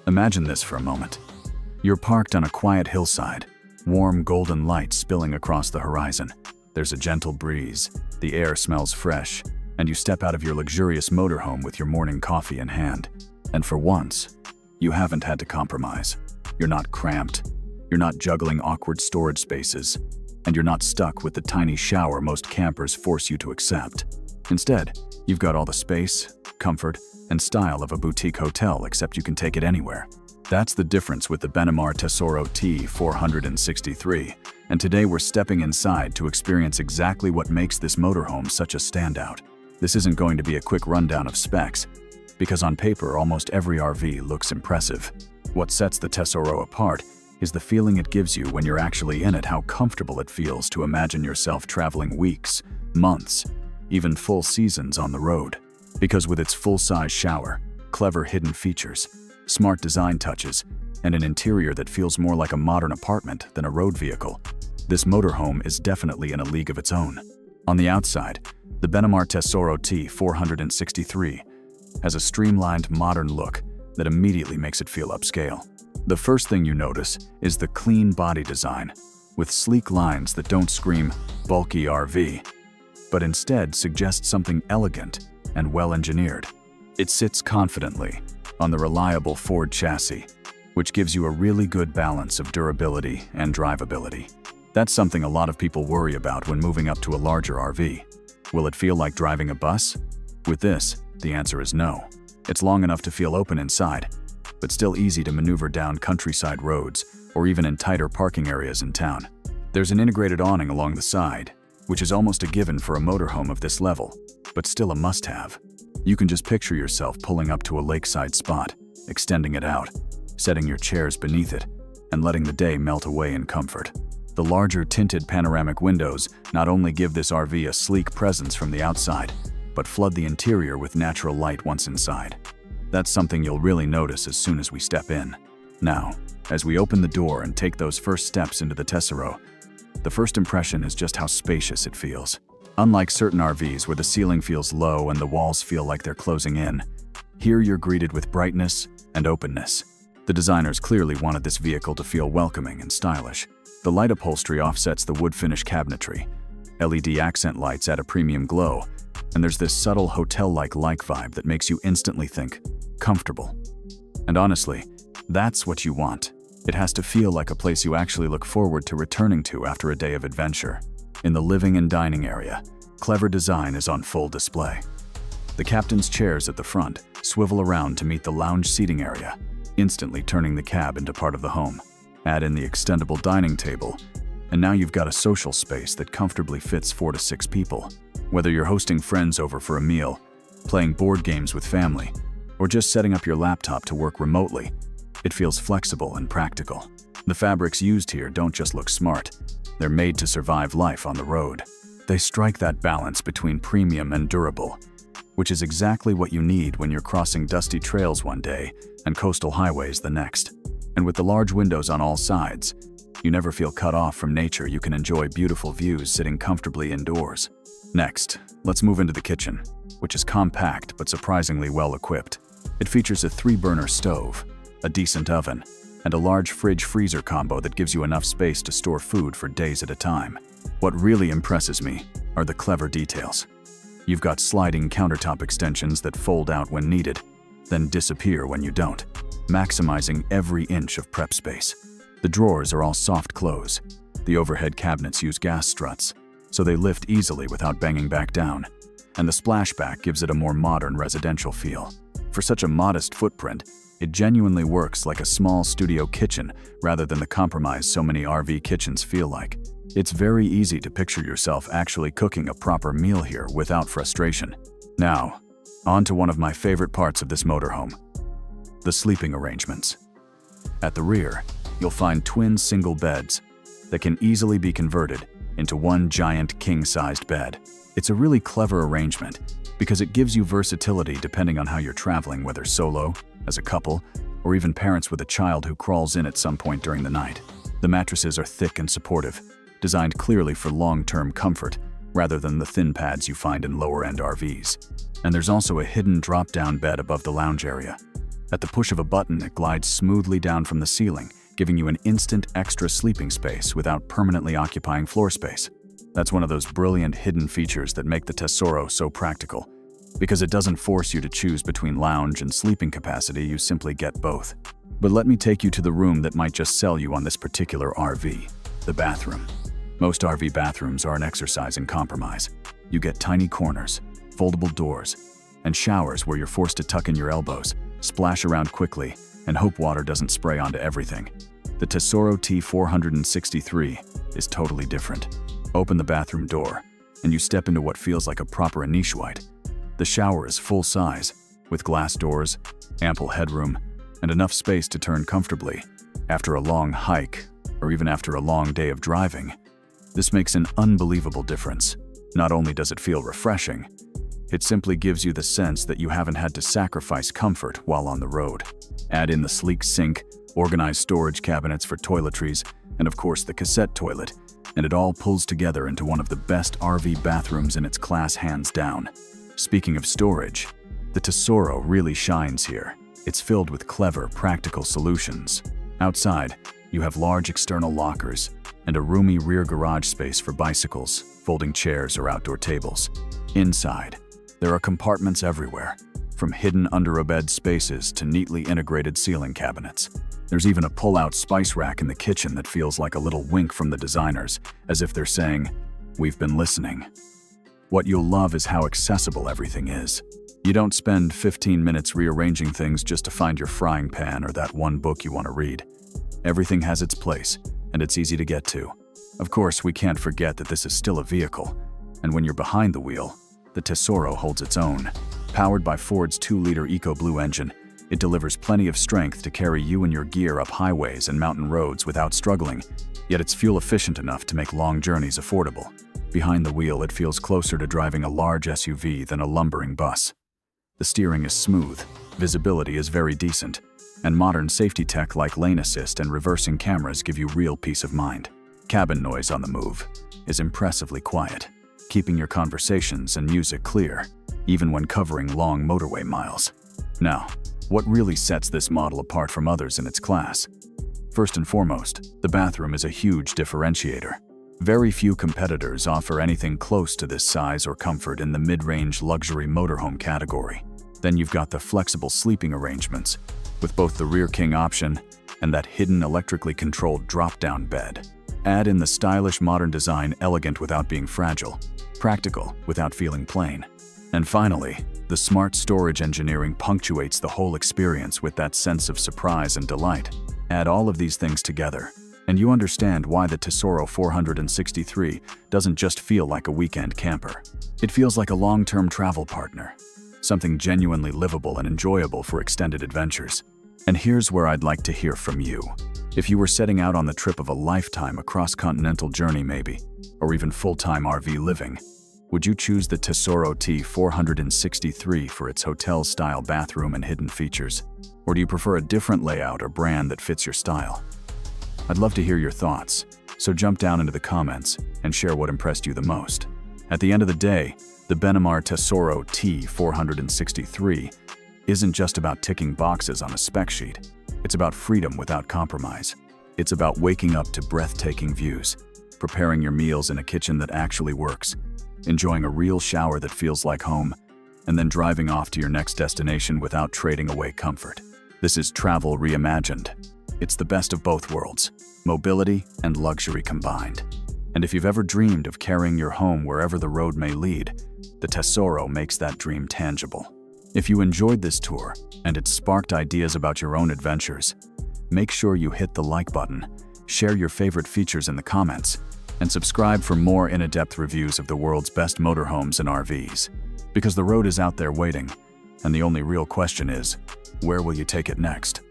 Imagine this for a moment. You're parked on a quiet hillside, warm golden light spilling across the horizon. There's a gentle breeze, the air smells fresh, and you step out of your luxurious motorhome with your morning coffee in hand. And for once, you haven't had to compromise. You're not cramped, you're not juggling awkward storage spaces, and you're not stuck with the tiny shower most campers force you to accept. Instead, you've got all the space, comfort, and style of a boutique hotel, except you can take it anywhere. That's the difference with the Benimar Tessoro T463, and today we're stepping inside to experience exactly what makes this motorhome such a standout. This isn't going to be a quick rundown of specs, because on paper almost every RV looks impressive. What sets the Tessoro apart is the feeling it gives you when you're actually in it, how comfortable it feels to imagine yourself traveling weeks, months, even full seasons on the road. Because with its full-size shower, clever hidden features, smart design touches, and an interior that feels more like a modern apartment than a road vehicle, this motorhome is definitely in a league of its own. On the outside, the Benimar Tessoro T463 has a streamlined, modern look that immediately makes it feel upscale. The first thing you notice is the clean body design, with sleek lines that don't scream bulky RV, but instead suggest something elegant and well-engineered. It sits confidently on the reliable Ford chassis, which gives you a really good balance of durability and drivability. That's something a lot of people worry about when moving up to a larger RV. Will it feel like driving a bus? With this, the answer is no. It's long enough to feel open inside, but still easy to maneuver down countryside roads or even in tighter parking areas in town. There's an integrated awning along the side, which is almost a given for a motorhome of this level, but still a must-have. You can just picture yourself pulling up to a lakeside spot, extending it out, setting your chairs beneath it, and letting the day melt away in comfort. The larger tinted panoramic windows not only give this RV a sleek presence from the outside, but flood the interior with natural light once inside. That's something you'll really notice as soon as we step in. Now, as we open the door and take those first steps into the Tessoro, the first impression is just how spacious it feels. Unlike certain RVs where the ceiling feels low and the walls feel like they're closing in, here you're greeted with brightness and openness. The designers clearly wanted this vehicle to feel welcoming and stylish. The light upholstery offsets the wood finish cabinetry. LED accent lights add a premium glow, and there's this subtle hotel-like vibe that makes you instantly think comfortable. And honestly, that's what you want. It has to feel like a place you actually look forward to returning to after a day of adventure. In the living and dining area, clever design is on full display. The captain's chairs at the front swivel around to meet the lounge seating area, instantly turning the cab into part of the home. Add in the extendable dining table, and now you've got a social space that comfortably fits 4 to 6 people. Whether you're hosting friends over for a meal, playing board games with family, or just setting up your laptop to work remotely, it feels flexible and practical. The fabrics used here don't just look smart, they're made to survive life on the road. They strike that balance between premium and durable, which is exactly what you need when you're crossing dusty trails one day and coastal highways the next. And with the large windows on all sides, you never feel cut off from nature. You can enjoy beautiful views sitting comfortably indoors. Next, let's move into the kitchen, which is compact but surprisingly well equipped. It features a 3-burner stove, a decent oven, and a large fridge-freezer combo that gives you enough space to store food for days at a time. What really impresses me are the clever details. You've got sliding countertop extensions that fold out when needed, then disappear when you don't, maximizing every inch of prep space. The drawers are all soft close. The overhead cabinets use gas struts, so they lift easily without banging back down, and the splashback gives it a more modern residential feel. For such a modest footprint, it genuinely works like a small studio kitchen rather than the compromise so many RV kitchens feel like. It's very easy to picture yourself actually cooking a proper meal here without frustration. Now, on to one of my favorite parts of this motorhome, the sleeping arrangements. At the rear, you'll find twin single beds that can easily be converted into one giant king-sized bed. It's a really clever arrangement because it gives you versatility depending on how you're traveling, whether solo, as a couple, or even parents with a child who crawls in at some point during the night. The mattresses are thick and supportive, designed clearly for long-term comfort rather than the thin pads you find in lower-end RVs. And there's also a hidden drop-down bed above the lounge area. At the push of a button, it glides smoothly down from the ceiling, giving you an instant extra sleeping space without permanently occupying floor space. That's one of those brilliant hidden features that make the Tessoro so practical. Because it doesn't force you to choose between lounge and sleeping capacity, you simply get both. But let me take you to the room that might just sell you on this particular RV, the bathroom. Most RV bathrooms are an exercise in compromise. You get tiny corners, foldable doors, and showers where you're forced to tuck in your elbows, splash around quickly, and hope water doesn't spray onto everything. The Tessoro T463 is totally different. Open the bathroom door, and you step into what feels like a proper niche-wide. The shower is full-size, with glass doors, ample headroom, and enough space to turn comfortably. After a long hike, or even after a long day of driving, this makes an unbelievable difference. Not only does it feel refreshing, it simply gives you the sense that you haven't had to sacrifice comfort while on the road. Add in the sleek sink, organized storage cabinets for toiletries, and of course the cassette toilet, and it all pulls together into one of the best RV bathrooms in its class, hands down. Speaking of storage, the Tessoro really shines here. It's filled with clever, practical solutions. Outside, you have large external lockers and a roomy rear garage space for bicycles, folding chairs, or outdoor tables. Inside, there are compartments everywhere, from hidden under-a-bed spaces to neatly integrated ceiling cabinets. There's even a pull-out spice rack in the kitchen that feels like a little wink from the designers, as if they're saying, "We've been listening." What you'll love is how accessible everything is. You don't spend 15 minutes rearranging things just to find your frying pan or that one book you want to read. Everything has its place, and it's easy to get to. Of course, we can't forget that this is still a vehicle, and when you're behind the wheel, the Tessoro holds its own. Powered by Ford's 2-liter EcoBlue engine, it delivers plenty of strength to carry you and your gear up highways and mountain roads without struggling, yet it's fuel-efficient enough to make long journeys affordable. Behind the wheel, it feels closer to driving a large SUV than a lumbering bus. The steering is smooth, visibility is very decent, and modern safety tech like lane assist and reversing cameras give you real peace of mind. Cabin noise on the move is impressively quiet, keeping your conversations and music clear, even when covering long motorway miles. Now, what really sets this model apart from others in its class? First and foremost, the bathroom is a huge differentiator. Very few competitors offer anything close to this size or comfort in the mid-range luxury motorhome category. Then you've got the flexible sleeping arrangements, with both the rear king option and that hidden electrically controlled drop-down bed. Add in the stylish modern design, elegant without being fragile, practical without feeling plain. And finally, the smart storage engineering punctuates the whole experience with that sense of surprise and delight. Add all of these things together, and you understand why the Tessoro 463 doesn't just feel like a weekend camper. It feels like a long-term travel partner, something genuinely livable and enjoyable for extended adventures. And here's where I'd like to hear from you. If you were setting out on the trip of a lifetime, a cross-continental journey maybe, or even full-time RV living, would you choose the Tessoro T463 for its hotel-style bathroom and hidden features? Or do you prefer a different layout or brand that fits your style? I'd love to hear your thoughts, so jump down into the comments and share what impressed you the most. At the end of the day, the Benimar Tessoro T463 isn't just about ticking boxes on a spec sheet. It's about freedom without compromise. It's about waking up to breathtaking views, preparing your meals in a kitchen that actually works, enjoying a real shower that feels like home, and then driving off to your next destination without trading away comfort. This is travel reimagined. It's the best of both worlds, mobility and luxury combined. And if you've ever dreamed of carrying your home wherever the road may lead, the Tessoro makes that dream tangible. If you enjoyed this tour and it sparked ideas about your own adventures, make sure you hit the like button, share your favorite features in the comments, and subscribe for more in-depth reviews of the world's best motorhomes and RVs. Because the road is out there waiting, and the only real question is, where will you take it next?